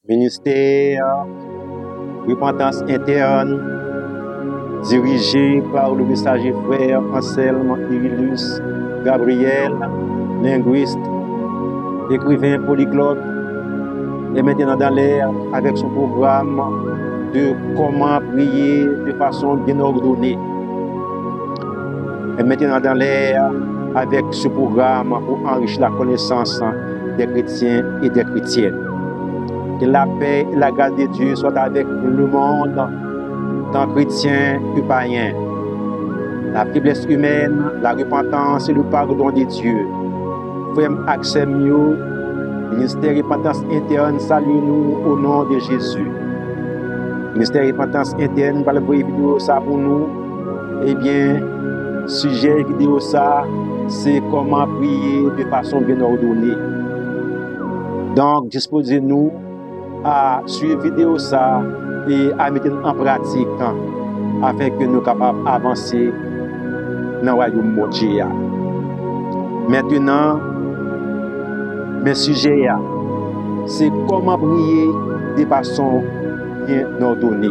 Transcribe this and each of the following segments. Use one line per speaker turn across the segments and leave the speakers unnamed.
Ministère Repentance interne, dirigé par le messager frère Anselme Irilus Gabriel, linguiste, écrivain polyglotte, est maintenant dans l'air avec son programme de comment prier de façon bien ordonnée. Est maintenant dans l'air avec ce programme pour enrichir la connaissance des chrétiens et des chrétiennes. Que la paix et la grâce de Dieu soient avec le monde, tant chrétien que païen. La faiblesse humaine, la repentance et le pardon de Dieu. Frère Axemio, ministère Repentance interne, salut-nous au nom de Jésus. Ministère Repentance interne, par le vidéo ça pour nous. Eh bien, sujet vidéo ça, c'est comment prier de façon bien ordonnée. Donc, disposez-nous à suivre vidéo ça et à mettre en pratique afin que nous soyons capables d'avancer dans le royaume de Dieu. Maintenant, mes sujets, c'est comment prier de façon bien ordonnée.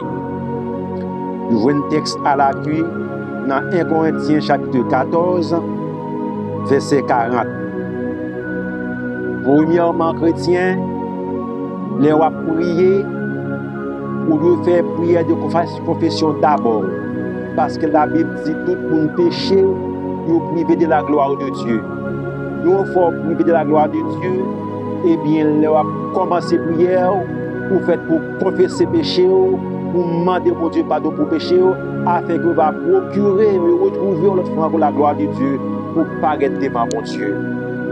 Nous voyons un texte à l'appui dans 1 Corinthiens chapitre 14, verset 40. Premièrement, chrétien, les rois prier ou de faire prière de confession d'abord. Parce que la Bible dit tout le monde péché, nous priver de la gloire de Dieu. Nous faut priver de la gloire de Dieu, et bien, nous va commencer prière pour faire pour confesser péché, pour demander au Dieu pardon pour péché, afin que va procurer et retrouver l'autre fois pour la gloire de Dieu, pour paraître devant mon Dieu.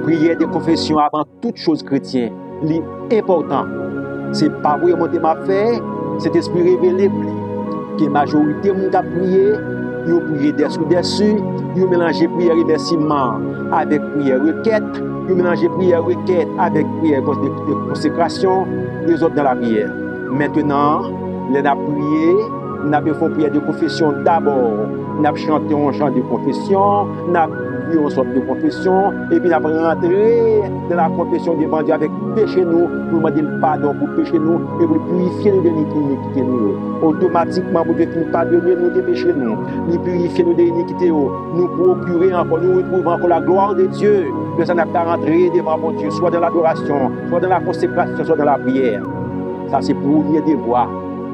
Prière de confession avant toute chose chrétienne, l'important. C'est pas vraiment ma fait, c'est esprit révélé que la majorité de gens qui prié, ils ont prié dessus, ils ont mélangé prière remerciement avec prière requête, ils ont mélangé prière requête avec prière de consécration, les autres dans la prière. Maintenant, les avons prié, nous avons fait prière de confession d'abord, nous avons chanté un chant de confession, nous avons prié une sorte de confession, et puis nous avons rentré dans la confession devant Dieu avec péché nous, pour demander le pardon pour péché nous, et pour purifier nous de l'iniquité nous. Automatiquement, pour Dieu pardonner nous de péché nous, nous purifier nous de l'iniquité, nous procurer encore, nous retrouver encore la gloire de Dieu, que ça n'a pas rentré devant mon Dieu, soit dans l'adoration, soit dans la consécration, soit dans la prière. Ça, c'est pour nous devoir.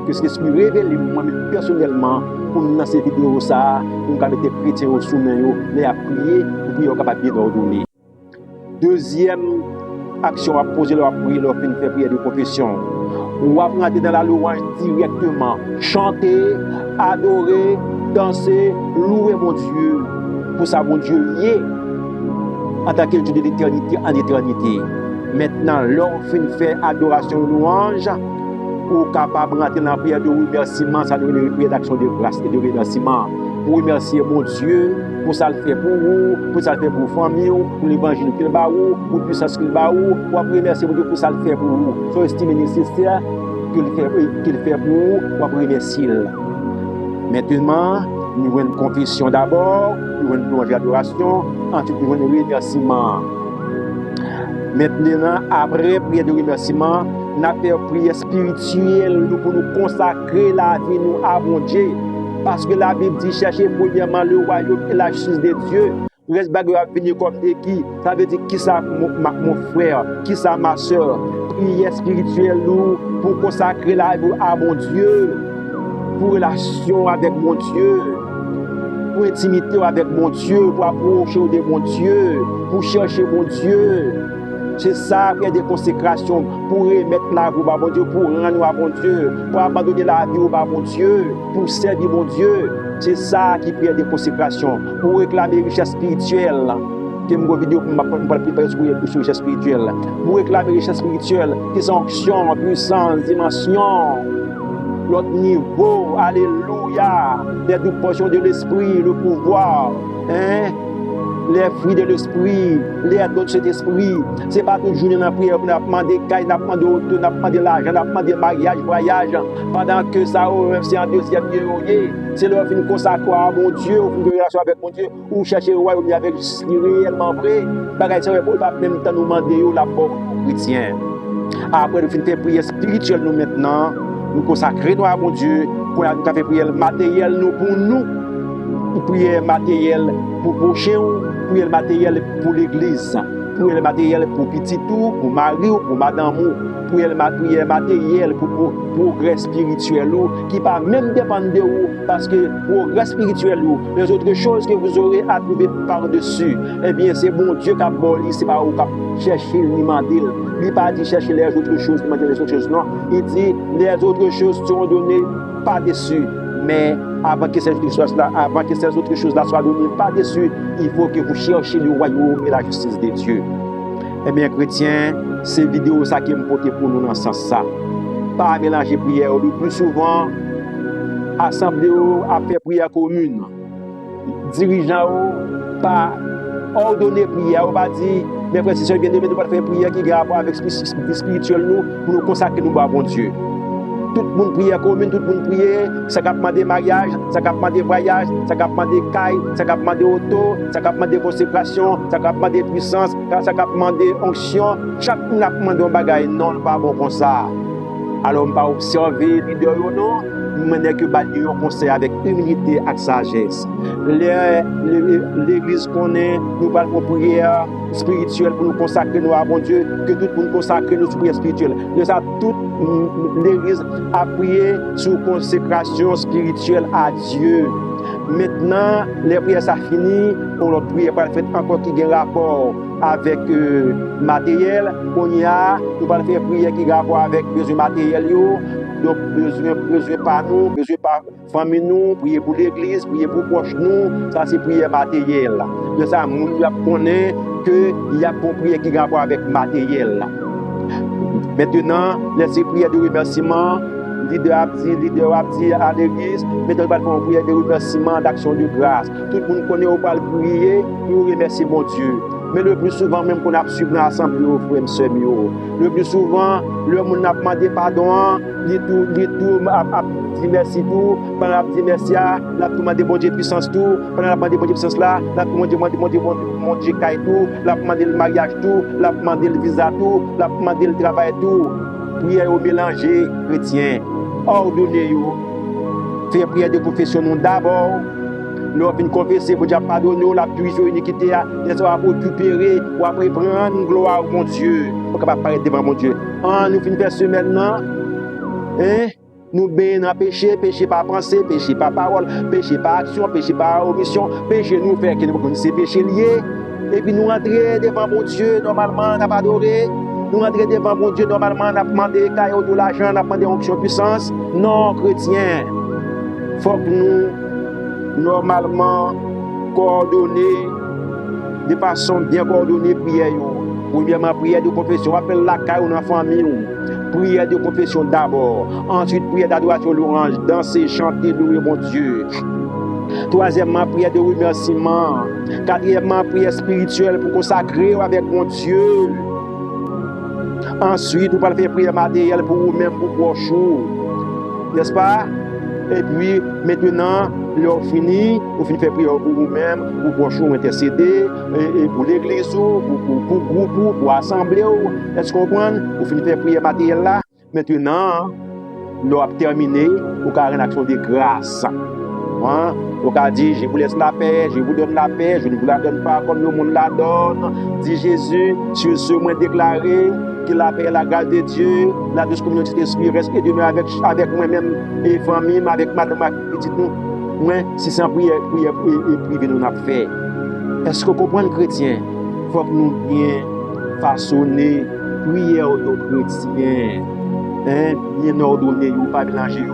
Que ce que je révèle moi-même personnellement pour nous dans cette vidéo, ça, pour nous mettre les chrétiens au sommet, les à prier, pour qu'ils soient capables de ordonner. Deuxième action à poser, leur prier, leur faire prière de confession. On va rentrer dans la louange directement, chanter, adorer, danser, louer mon Dieu. Pour ça, mon Dieu y est en tant que Dieu de l'éternité en éternité. Maintenant, lorsqu'on fait adoration, louange, ou capable de rentrer dans la prière de remerciement, ça devient une prière d'action de grâce et de remerciement. Pour remercier mon Dieu, pour ça le faire pour vous, pour ça le faire pour la famille, pour l'évangile qu'il va vous, pour la puissance qu'il va vous, pour remercier mon Dieu pour ça le faire pour vous. Faut estimer nécessaire qu'il fait pour vous, pour remercier. Maintenant, nous avons une confession d'abord, nous avons une louange d'adoration, ensuite nous avons un remerciement. Maintenant, après prière de remerciement, nous avons fait prière spirituelle pour nous consacrer la vie nous à mon Dieu. Parce que la Bible dit chercher premièrement le royaume et la justice de Dieu. Le reste va venir comme de qui? Ça veut dire qui ça mon frère, qui ça ma soeur. Prière spirituelle nous pour consacrer la vie à mon Dieu. Pour relation avec mon Dieu. Pour intimité avec mon Dieu. Pour approcher de mon Dieu. Pour chercher mon Dieu. C'est ça, prière de consécration, pour remettre la vie à mon Dieu, pour rendre à mon Dieu, pour abandonner la vie à mon Dieu, pour servir mon Dieu. C'est ça qui prière de consécration, pour réclamer richesse spirituelle. Que mon vidéo pour préparer sur richesse spirituelle. Pour réclamer richesse spirituelle, qui sont onction, puissance, dimension, l'autre niveau, alléluia, des douze portions de l'esprit, le pouvoir, les fruits de l'esprit, les dons de cet esprit. Ce n'est pas toujours dans la prière, on a demandé caille, on a demandé auto, on a demandé l'argent, on a demandé mariage, voyage. Pendant que ça, c'est en deuxième lieu, c'est leur fin consacrer à mon Dieu, une relation avec mon Dieu, ou chercher le royaume avec ce qui est réellement vrai. Bagaille, ça ne pas même temps nous demander la mort chrétien. Après, nous finissons faire prière spirituelle nous maintenant. Nous consacrer nous à mon Dieu. Pour nous faire prière matérielle nous pour nous. Prière matérielle pour prochain, prière matérielle pour l'église, prière matérielle pour petit tout, pour mari ou pour madame ou, prière matérielle pour progrès spirituel qui pas même dépendre de vous parce que progrès spirituel les autres choses que vous aurez à trouver par-dessus, eh bien c'est bon Dieu qui a boli, c'est pas vous qui chercher ni demander. Il pas dit chercher les autres choses, demander les autres choses, non. Il dit les autres choses seront données pas dessus. Mais avant que ces autres choses-là soient données par-dessus, il faut que vous cherchiez le royaume et la justice de Dieu. Eh bien, chrétiens, ces vidéos ça qui me porte pour nous dans ce sens-là. Pas mélanger prière. Le plus souvent, assemblée à faire prière commune. Dirigeants, pas ordonner prière. On va dire, mes frères et sœurs bien-aimés, nous allons faire prière qui a rapport avec le spirituel nous, pour nous consacrer nous à bon Dieu. Tout le monde prie commune, tout le monde prie, ça a demandé mariage, ça a demandé voyage, ça a demandé caille, ça a demandé auto, ça a demandé consécration, ça a demandé puissance, ça a demandé onction. Chaque monde a demandé un bagage, non, pas bon comme ça. Alors, on va observer les leaders, non, nous menons que bâtir un conseil avec humilité et sagesse. L'église qu'on est, nous parlons de prière spirituelle pour nous consacrer nous à bon Dieu, que tout le monde consacre nous sur prière spirituelle. De ça, toute l'église a prié sur consécration spirituelle à Dieu. Maintenant, les prières ça fini, on leur prière pour faire encore qui a un rapport avec matériel. On y a, nous allons faire prière qui a un rapport avec besoin matériel. Donc, besoin par nous, besoin par famille nous, prier pour l'église, prier pour proche nous, ça c'est prière matérielle. De ça, nous connaissons qu'il y a une prière qui a un rapport avec matériel. Maintenant, les prières de remerciement, leader a dit à l'église, maintenant nous allons faire une prière de remerciement, d'action de grâce. Tout le monde connaît, on va prier pour remercier mon Dieu. Mais le plus souvent, même qu'on a suivi dans l'assemblée, frère, sœur, le plus souvent, le monde a demandé pardon, il tout a dit merci tout, pendant a dit merci, l'a demandé bon Dieu puissance tout, pendant a demandé bon Dieu puissance là, l'a demandé bon Dieu caille tout, l'a demandé le mariage tout, l'a demandé le visa tout, l'a demandé le travail tout. Prière au mélanger, chrétien, ordonnez vous, faire prière de confession d'abord. Nous avons confessé pour Dieu pardonner, la purifier l'iniquité, nous avons récupérer, ou après prendre gloire à mon Dieu, pour capable apparaître devant mon Dieu. Nous finissons faire ce maintenant. Nous baignons dans péché, péché par pensée, péché par parole, péché par action, péché par omission, péché nous faire que nous connaissons péché lié. Et puis nous rentrer devant mon Dieu, normalement, nous avons adoré. Nous rentrer devant mon Dieu, normalement, nous avons demandé caillou de l'argent, nous avons demandé onction puissance. Non, chrétien, il faut que nous normalement coordonner de façon bien coordonnée prière. Premièrement, prière de confession, appelle la caille dans la famille. Prière de confession d'abord. Ensuite, prière d'adoration l'orange, danser, chanter, louer mon Dieu. Troisièmement, prière de remerciement. Quatrièmement, prière spirituelle pour consacrer avec mon Dieu. Ensuite, vous allez faire prière matérielle pour vous-même, pour vos jours. N'est-ce pas? Et puis, maintenant, vous finissez de faire prière pour vous-même, pour vos jours intercéder, et pour l'église, pour le groupe, pour l'assemblée. Est-ce que vous comprenez? Vous finissez de faire prière matérielle là. Maintenant, vous avez terminé, vous avez une action de grâce. Donc, a dit, je vous laisse la paix, je vous donne la paix, je ne vous la donne pas comme le monde la donne. Dit Jésus, sur ce, moi déclaré que la paix et la grâce de Dieu, la douce communion de l'Esprit reste et demeure avec moi-même et famille, avec madame, ma petite nous. Moi, si c'est en prière et privé, nous n'avons fait. Est-ce que vous comprenez, chrétien? Il faut que nous bien façonner prière aux chrétiens, bien ordonner, pas mélanger.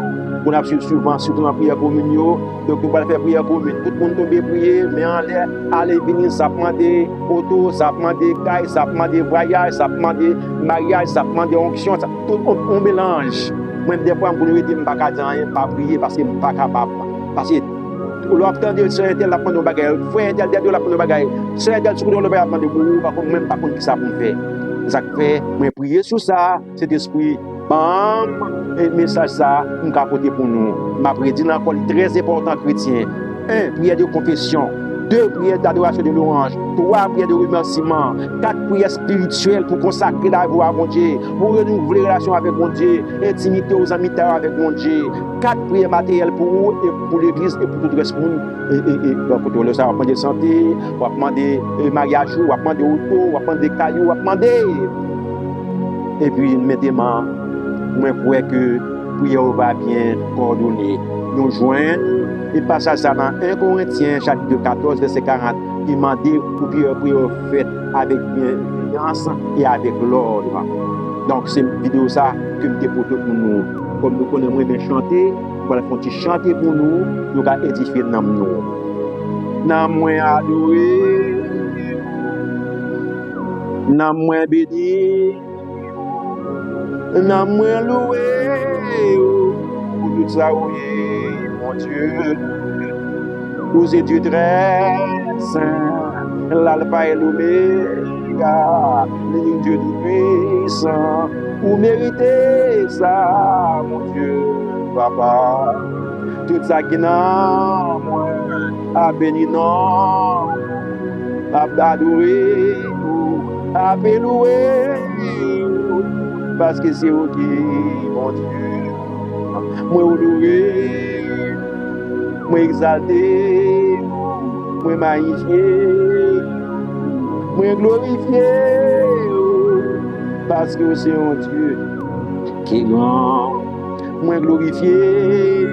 On a souvent, surtout dans la prière commune, donc on va faire prière commune. Tout le monde tombe prier, mais en l'air, aller venir, ça prend des autos, ça prend des cailles, ça prend des voyages, ça prend des mariages, ça prend des onctions, tout on mélange. Moi, des fois, je ne peux pas pas prier parce que je ne suis pas capable. Parce que l'obtenir de ce tel la prendre bagage, frère tel de la prendre bagage, ce tel sur le bagage de pas même pas contre qui ça pour faire. Ça fait, moi prier sur ça, cet esprit bam, et message ça, nous capoter pour nous. Ma prédit encore très important chrétien. 1. Prière de confession. 2 prières d'adoration de louange, 3 prières de remerciement, 4 prières spirituelles pour consacrer la voix à mon Dieu, pour renouveler la relation avec mon Dieu, intimité aux amis avec mon Dieu, 4 prières matérielles pour vous et pour l'église et pour tout le reste pour nous. Pour le ça, on va demander santé, on va demander mariage, on va demander auto, on va demander cailloux, on va demander. Et puis, maintenant, moi, je crois que la prière va bien coordonner. Nous joignons, et passage ça dans 1 Corinthiens, chapitre 14, verset 40, qui m'a dit pour prière faite avec bienveillance et avec l'ordre. Donc, c'est une vidéo ça que je dépose pour nous. Comme nous connaissons bien chanter, voilà, quand tu chanter pour nous, nous allons édifier dans nous. Nous moins adoré, nous moins béni, nous moins loué, pour tout ça, oui, mon Dieu. Vous êtes Dieu très saint, l'alpha et l'oméga, le Dieu tout-puissant. Vous méritez ça, mon Dieu, Papa. Tout ça qui n'a moi, à bénir non, à adorer, à louer, parce que c'est vous qui, mon Dieu, moi honorer, moi exalter, moi magnifier, moi glorifier, parce que c'est un Dieu qui est grand. Moi glorifier,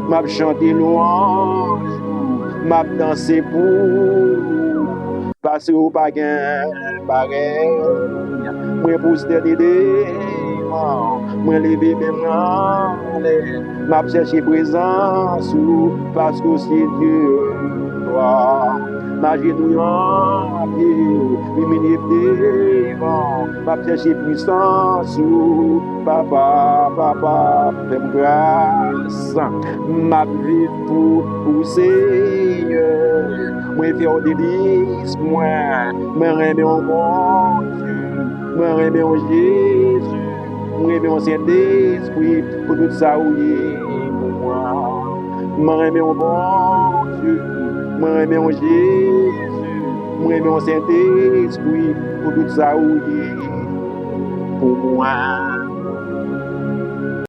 m'a chanter louange, m'a danser pour, parce que au pas gain pareil. Moi posterner moi lever mes mains, m'a chercher présence, parce que c'est Dieu, toi. Ma genouillant, m'humilier devant, m'a chercher puissance, papa, fais-moi grâce, m'a vivre pour Seigneur, moi faire des délices, moi aimer au bon Dieu, moi aimer au Jésus, moi aimer au Saint-Esprit, pour tout ça, oui, pour moi aimer au bon Dieu, moi aimer au Jésus, moi aimer au Saint-Esprit, pour tout ça, oui, pour moi.